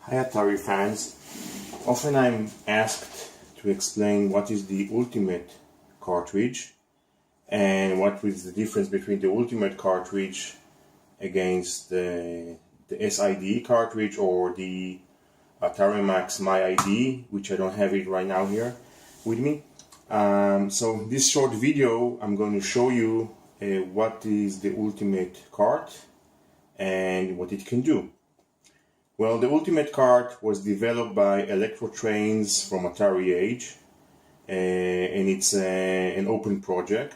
Hi Atari fans. Often I'm asked to explain what is the Ultimate cartridge and what is the difference between the Ultimate cartridge against the SID cartridge or the Atari Max My ID, which I don't have it right now here with me. So this short video I'm going to show you what is the Ultimate cart and what it can do. Well, the Ultimate cart was developed by Electro Trains from Atari Age, and it's an open project.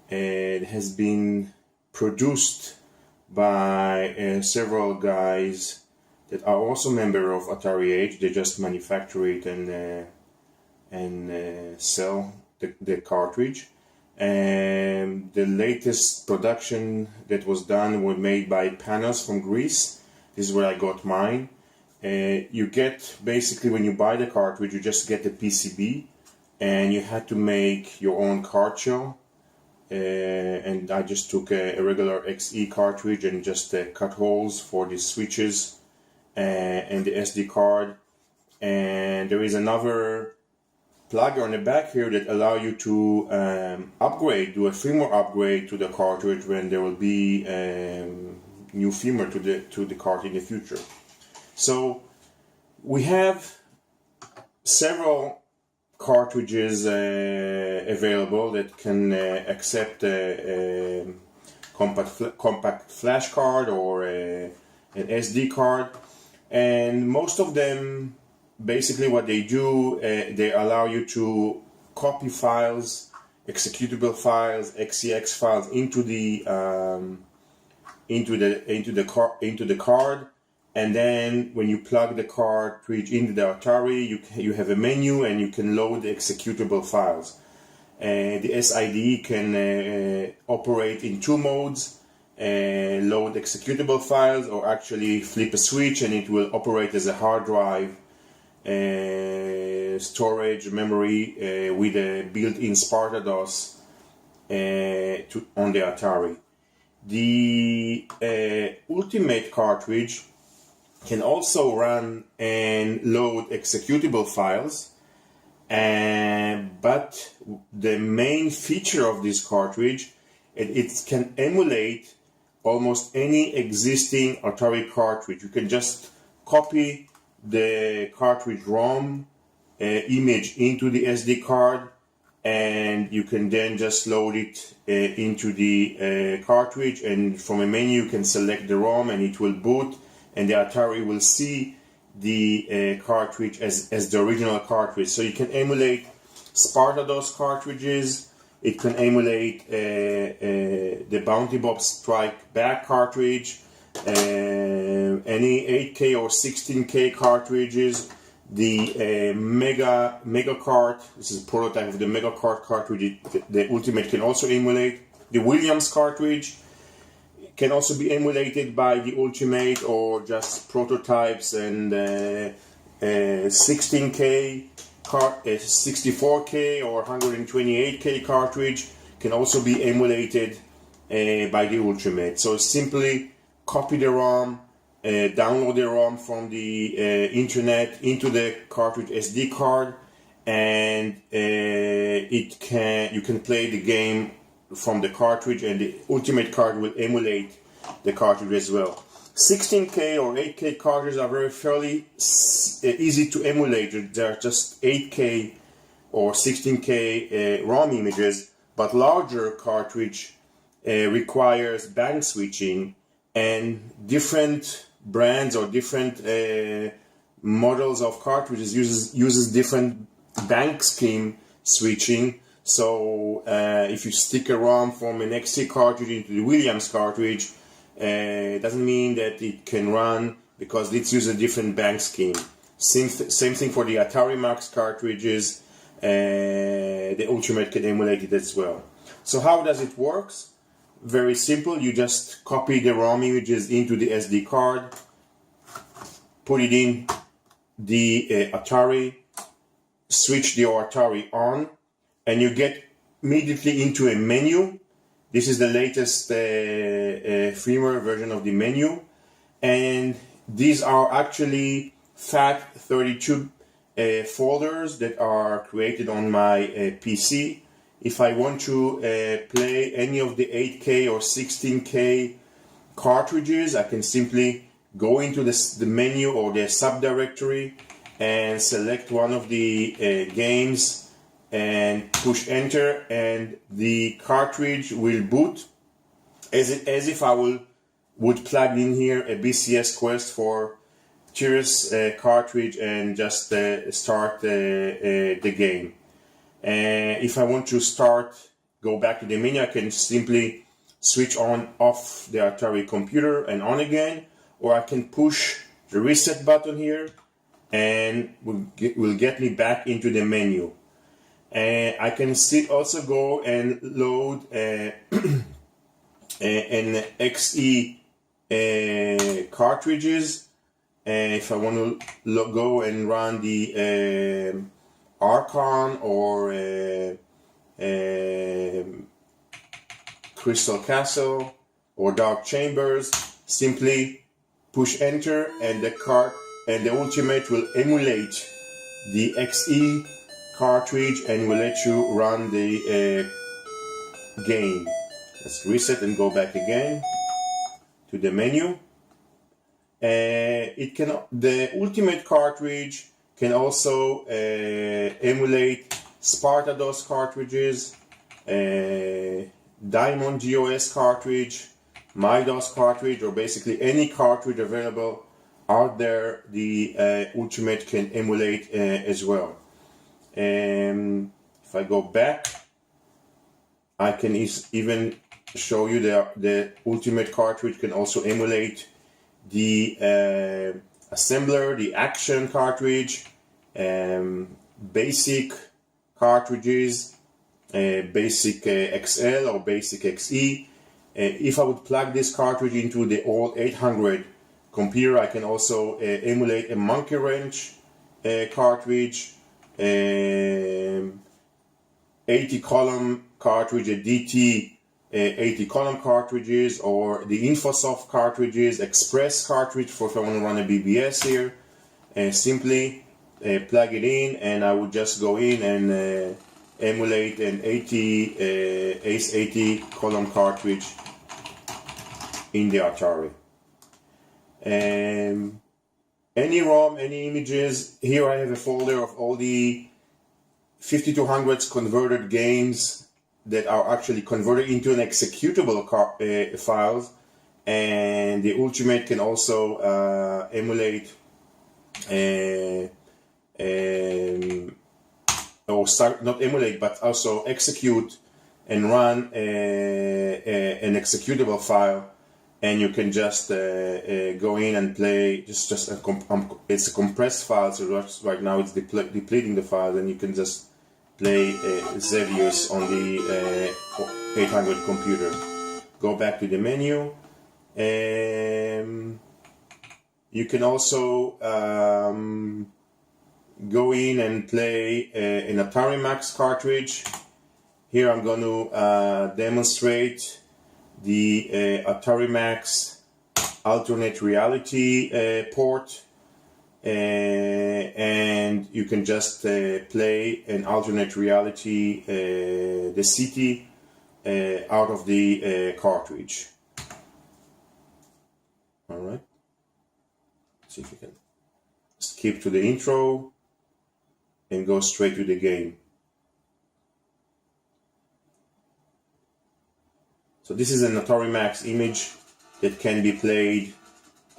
It has been produced by several guys that are also members of Atari Age. They just manufacture it and sell the cartridge. And the latest production that was done was made by Panos from Greece. This is where I got mine. You get, basically when you buy the cartridge, you just get the PCB and you had to make your own card shell. And I just took a regular XE cartridge and just cut holes for the switches and the SD card. And there is another plug on the back here that allow you to upgrade, do a firmware upgrade to the cartridge when there will be new firmware to the card in the future. So we have several cartridges available that can accept a compact flash card or an SD card, and most of them basically what they do, they allow you to copy files, executable files, XEX files into the card, and then when you plug the cartridge into the Atari, you have a menu and you can load the executable files. The SID can operate in two modes: load executable files, or actually flip a switch and it will operate as a hard drive storage memory with a built-in SpartaDOS on the Atari. The Ultimate cartridge can also run and load executable files, but the main feature of this cartridge, it can emulate almost any existing Atari cartridge. You can just copy the cartridge ROM image into the SD card, and you can then just load it into the cartridge, and from a menu you can select the ROM and it will boot, and the Atari will see the cartridge as the original cartridge. So you can emulate SpartaDOS cartridges, it can emulate the Bounty Bob Strike Back cartridge, any 8K or 16K cartridges, the Mega Cart, this is a prototype of the Mega Cart cartridge, the Ultimate can also emulate. The Williams cartridge can also be emulated by the Ultimate, or just prototypes, and 16K, 64K or 128K cartridge can also be emulated by the Ultimate. So simply copy the ROM, download the ROM from the internet into the cartridge SD card, and you can play the game from the cartridge, and the Ultimate card will emulate the cartridge as well. 16K or 8K cartridges are fairly easy to emulate. They are just 8K or 16K ROM images, but larger cartridge requires bank switching, and different brands or different models of cartridges uses different bank scheme switching. So if you stick a ROM from an XC cartridge into the Williams cartridge, it doesn't mean that it can run, because it uses a different bank scheme. Same thing for the Atari Max cartridges. The Ultimate can emulate it as well. So how does it work? Very simple. You just copy the ROM images into the SD card, put it in the Atari, switch the Atari on, and you get immediately into a menu. This is the latest firmware version of the menu, and these are actually FAT32 folders that are created on my PC. If I want to play any of the 8K or 16K cartridges, I can simply go into the menu or the subdirectory and select one of the games and push enter, and the cartridge will boot as if I would plug in here a BCS Quest for Cheers cartridge and just start the game. If I want to go back to the menu, I can simply switch off the Atari computer and on again, or I can push the reset button here and will get me back into the menu. I can also go and load an XE cartridges. If I want to go and run the Archon or Crystal Castle or Dark Chambers, simply push enter, and the Ultimate will emulate the XE cartridge and will let you run the game. Let's reset and go back again to the menu. The Ultimate cartridge can also emulate Spartados cartridges, Diamond GOS cartridge, MyDOS cartridge, or basically any cartridge available out there. The Ultimate can emulate as well. If I go back, I can even show you the Ultimate cartridge can also emulate the assembler, the Action cartridge, basic cartridges, basic XL or basic XE. If I would plug this cartridge into the old 800 computer, I can also emulate a Monkey Wrench cartridge, 80 column cartridge, a DT 80 column cartridges, or the Infosoft cartridges, Express cartridge for if I want to run a BBS here, and simply plug it in, and I would just go in and emulate an ACE 80 column cartridge in the Atari. Any ROM, any images. Here I have a folder of all the 5200s converted games that are actually converted into an executable files, and the Ultimate can also emulate not emulate, but also execute and run an executable file, and you can just go in and play. It's a compressed file, so right now it's depleting the file, and you can just play Xevious on the 800 computer. Go back to the menu. You can also go in and play an Atari Max cartridge. Here I'm going to demonstrate the Atari Max alternate reality port. And you can just play an alternate reality, the city, out of the cartridge. Alright, see if you can skip to the intro and go straight to the game. So this is an Atari Max image that can be played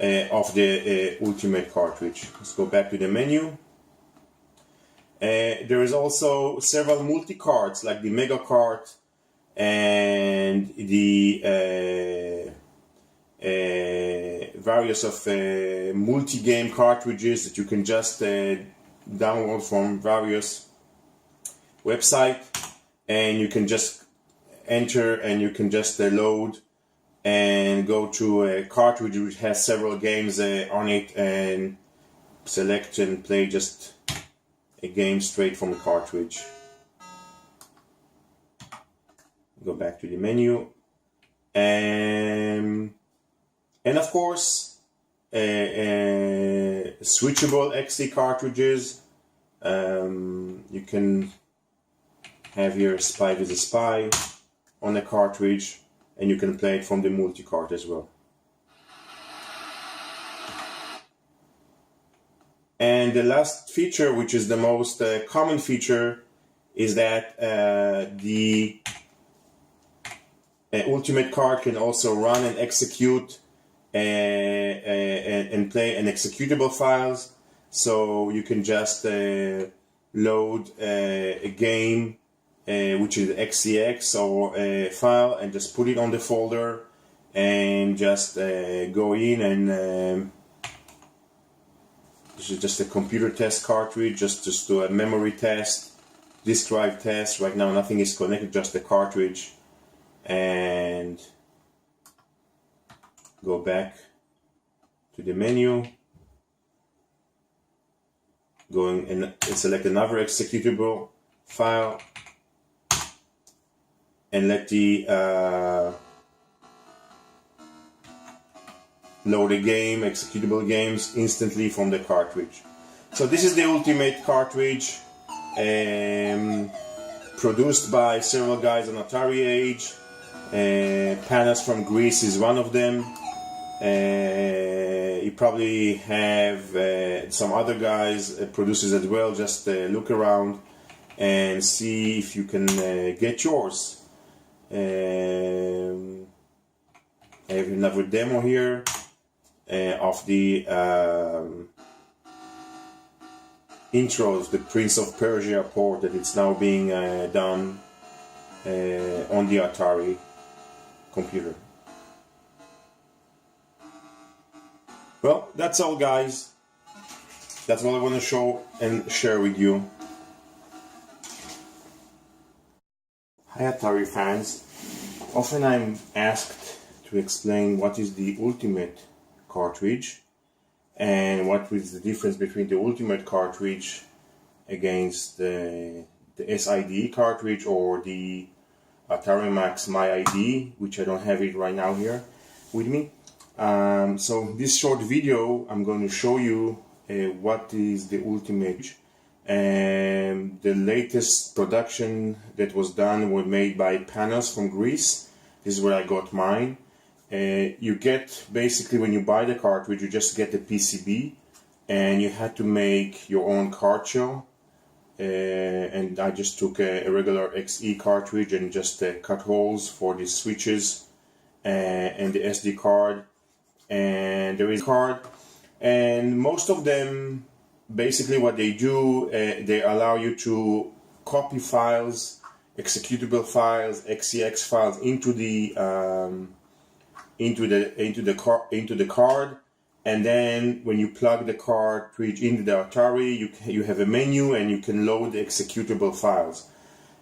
of the Ultimate cartridge. Let's go back to the menu. There is also several multi-carts like the Mega Cart and the various of multi-game cartridges that you can just download from various websites, and you can just enter and you can just load and go to a cartridge which has several games on it and select and play just a game straight from the cartridge. Go back to the menu, and of course switchable XE cartridges. You can have here a spy with a spy on a cartridge, and you can play it from the multi-cart as well. And the last feature, which is the most common feature, is that the Ultimate card can also run and execute and play an executable files. So you can just load a game, which is XEX or a file, and just put it on the folder and just go in and this is just a computer test cartridge, just do a memory test, disk drive test. Right now nothing is connected, just the cartridge. And go back to the menu, going and select another executable file, and let the load a game, executable games instantly from the cartridge. So this is the Ultimate cartridge, produced by several guys on Atari Age. Panos from Greece is one of them. You probably have some other guys, producers as well. Just look around and see if you can get yours. I have another demo here of the intro of the Prince of Persia port that it's now being done on the Atari computer. Well, that's all, guys. That's all I want to show and share with you. Hi Atari fans. Often I'm asked to explain what is the Ultimate cartridge and what is the difference between the Ultimate cartridge against the SID cartridge or the Atari Max My ID, which I don't have it right now here with me. So this short video I'm going to show you what is the Ultimate, and the latest production that was done was made by Panos from Greece. This is where I got mine. You get, basically when you buy the cartridge, you just get the PCB, and you had to make your own card shell. And I just took a regular XE cartridge and just cut holes for the switches and the SD card, and there is a card, and most of them basically what they do, they allow you to copy files, executable files, XEX files into the card, and then when you plug the cartridge into the Atari, you have a menu and you can load the executable files.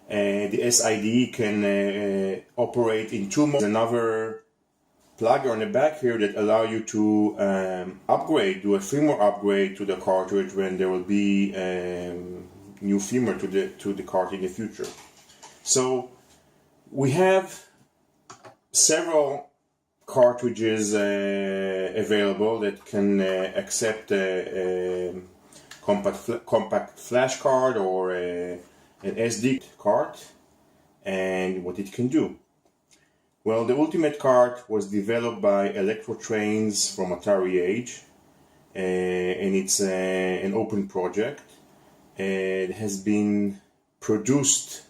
The SID can operate in two modes. Another plug on the back here that allow you to upgrade, do a firmware upgrade to the cartridge when there will be new firmware to the card in the future. So we have several cartridges available that can accept a compact flash card or an SD card, and what it can do. Well, the Ultimate card was developed by Electro Trains from Atari Age, and it's an open project. It has been produced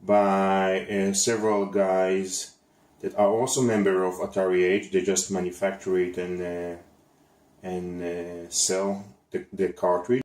by several guys that are also members of Atari Age. They just manufacture it and sell the cartridge.